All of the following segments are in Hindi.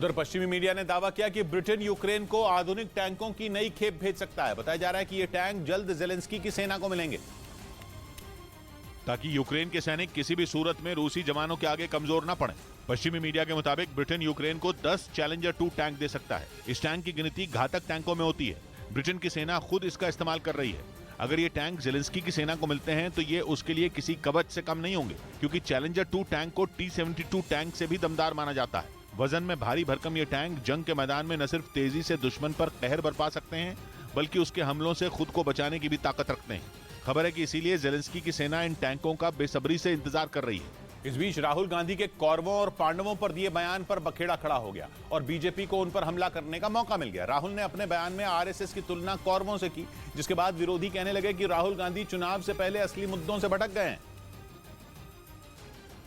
उधर पश्चिमी मीडिया ने दावा किया कि ब्रिटेन यूक्रेन को आधुनिक टैंकों की नई खेप भेज सकता है। बताया जा रहा है कि ये टैंक जल्द जेलेंस्की की सेना को मिलेंगे ताकि यूक्रेन के सैनिक किसी भी सूरत में रूसी जवानों के आगे कमजोर न पड़े। पश्चिमी मीडिया के मुताबिक ब्रिटेन यूक्रेन को 10 चैलेंजर 2 टैंक दे सकता है। इस टैंक की गिनती घातक टैंकों में होती है। ब्रिटेन की सेना खुद इसका इस्तेमाल कर रही है। अगर ये टैंक जेलेंस्की की सेना को मिलते हैं तो ये उसके लिए किसी कवच से कम नहीं होंगे, क्योंकि चैलेंजर 2 टैंक को T-72 टैंक से भी दमदार माना जाता है। वजन में भारी भरकम ये टैंक जंग के मैदान में न सिर्फ तेजी से दुश्मन पर कहर बरपा सकते हैं, बल्कि उसके हमलों से खुद को बचाने की भी ताकत रखते हैं। खबर है कि इसीलिए जेलेंस्की की सेना इन टैंकों का बेसब्री से इंतजार कर रही है। इस बीच राहुल गांधी के कौरवों और पांडवों पर दिए बयान पर बखेड़ा खड़ा हो गया और बीजेपी को उन पर हमला करने का मौका मिल गया। राहुल ने अपने बयान में आरएसएस की तुलना कौरवों से की, जिसके बाद विरोधी कहने लगे कि राहुल गांधी चुनाव से पहले असली मुद्दों से भटक गए हैं।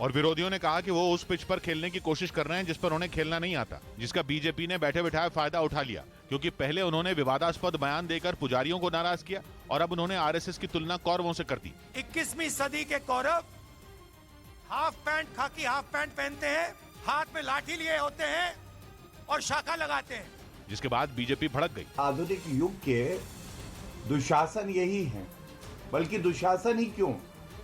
और विरोधियों ने कहा कि वो उस पिच पर खेलने की कोशिश कर रहे हैं जिस पर उन्हें खेलना नहीं आता, जिसका बीजेपी ने बैठे बैठाए फायदा उठा लिया, क्योंकि पहले उन्होंने विवादास्पद बयान देकर पुजारियों को नाराज किया और अब उन्होंने आरएसएस की तुलना कौरवों से कर दी। 21वीं सदी के कौरव हाफ पैंट खाकी हाफ पैंट पहनते हैं, हाथ में लाठी लिए होते हैं और शाखा लगाते हैं, जिसके बाद बीजेपी भड़क गई। आधुनिक युग के दुशासन यही है, बल्कि दुशासन ही क्यों,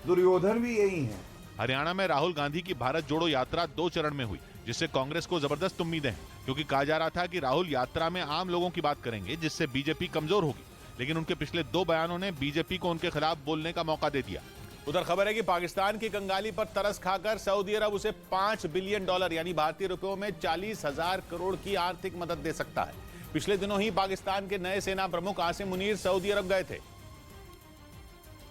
दुर्योधन भी यही है। हरियाणा में राहुल गांधी की भारत जोड़ो यात्रा 2 चरण में हुई, जिससे कांग्रेस को जबरदस्त उम्मीदें हैं, क्योंकि कहा जा रहा था कि राहुल यात्रा में आम लोगों की बात करेंगे, जिससे बीजेपी कमजोर होगी। लेकिन उनके पिछले 2 बयानों ने बीजेपी को उनके खिलाफ बोलने का मौका दे दिया। उधर खबर है कि पाकिस्तान की कंगाली पर तरस खाकर सऊदी अरब उसे $5 बिलियन यानी भारतीय रुपयों में 40,000 करोड़ की आर्थिक मदद दे सकता है। पिछले दिनों ही पाकिस्तान के नए सेना प्रमुख आसिम मुनीर सऊदी अरब गए थे,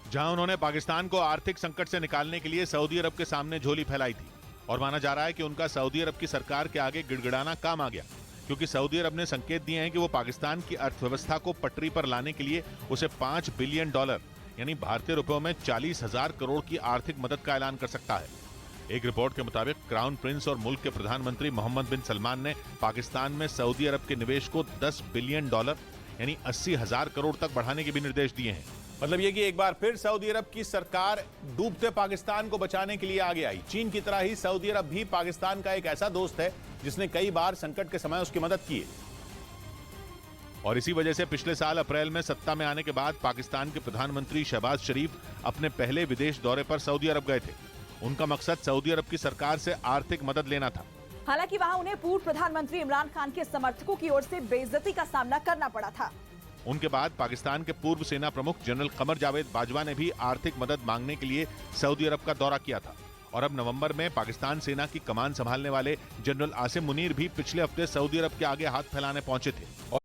जहां उन्होंने पाकिस्तान को आर्थिक संकट से निकालने के लिए सऊदी अरब के सामने झोली फैलाई थी। और माना जा रहा है कि उनका सऊदी अरब की सरकार के आगे गिड़गिड़ाना काम आ गया, क्योंकि सऊदी अरब ने संकेत दिए हैं कि वो पाकिस्तान की अर्थव्यवस्था को पटरी पर लाने के लिए उसे $5 बिलियन यानी भारतीय रुपयों में 40,000 करोड़ की आर्थिक मदद का ऐलान कर सकता है। एक रिपोर्ट के मुताबिक क्राउन प्रिंस और मुल्क के प्रधानमंत्री मोहम्मद बिन सलमान ने पाकिस्तान में सऊदी अरब के निवेश को $10 बिलियन यानी 80,000 करोड़ तक बढ़ाने के भी निर्देश दिए हैं। मतलब ये कि एक बार फिर सऊदी अरब की सरकार डूबते पाकिस्तान को बचाने के लिए आगे आई। चीन की तरह ही सऊदी अरब भी पाकिस्तान का एक ऐसा दोस्त है जिसने कई बार संकट के समय उसकी मदद की है। और इसी वजह से पिछले साल अप्रैल में सत्ता में आने के बाद पाकिस्तान के प्रधानमंत्री शहबाज शरीफ अपने पहले विदेश दौरे पर सऊदी अरब गए थे। उनका मकसद सऊदी अरब की सरकार से आर्थिक मदद लेना था। हालांकि वहां उन्हें पूर्व प्रधानमंत्री इमरान खान के समर्थकों की ओर से बेइज्जती का सामना करना पड़ा था। उनके बाद पाकिस्तान के पूर्व सेना प्रमुख जनरल कमर जावेद बाजवा ने भी आर्थिक मदद मांगने के लिए सऊदी अरब का दौरा किया था। और अब नवंबर में पाकिस्तान सेना की कमान संभालने वाले जनरल आसिम मुनीर भी पिछले हफ्ते सऊदी अरब के आगे हाथ फैलाने पहुंचे थे।